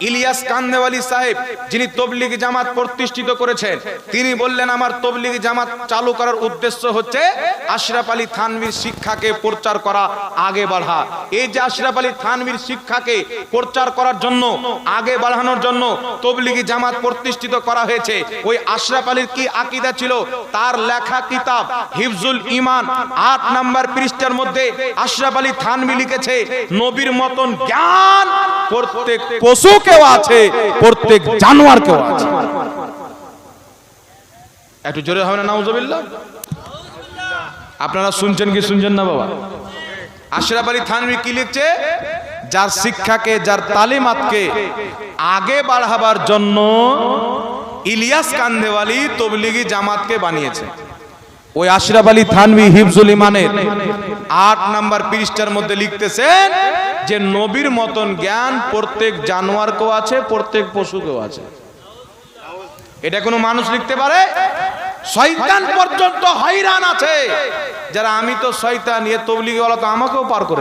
ইলিয়াস কান্দেওয়ালি সাহেব, যিনি তবলিগি জামাত প্রতিষ্ঠিত করেছেন, তিনি বললেন আমার তবলিগি জামাত চালু করার উদ্দেশ্য হচ্ছে আশরাফ আলী থানভীর শিক্ষাকে প্রচার করা, আগে বাড়া। এই যে আশরাফ আলী থানভীর শিক্ষাকে প্রচার করার জন্য, আগে বাড়ানোর জন্য তবলিগি জামাত প্রতিষ্ঠিত করা হয়েছে। ওই আশরাফ আলীর কি আকীদা ছিল, তার লেখা কিতাব হিফজুল ঈমান 8 নম্বর পৃষ্ঠার মধ্যে আশরাফ আলী থানভী লিখেছে, নবীর মতন জ্ঞান প্রত্যেক পশুকেও আছে, প্রত্যেক জানোয়ারকেও আছে। একটু জোরে হবে না নাউজুবিল্লাহ? আপনারা শুনছেন কি শুনছেন না বাবা? আশরাফ আলী থানভী কি লিখছে, যার শিক্ষাকে, যার তালিমাতকে আগে বাড়াবার জন্য ইলিয়াস কান্দেওয়ালি তবলিগি জামাতকে বানিয়েছে। ওই আশরাফ আলী থানভী হিফজুল ঈমানের 8 নম্বর পৃষ্ঠার মধ্যে লিখতেছেন যে নবীর মতন জ্ঞান প্রত্যেক জানোয়ারকেও আছে, প্রত্যেক পশুকেও আছে। এটা কোনো মানুষ লিখতে পারে? শয়তান পর্যন্ত হয়রান আছে, যারা আমি তো শয়তান, এ তবলিগি ওয়ালা তো আমাকেও পার করে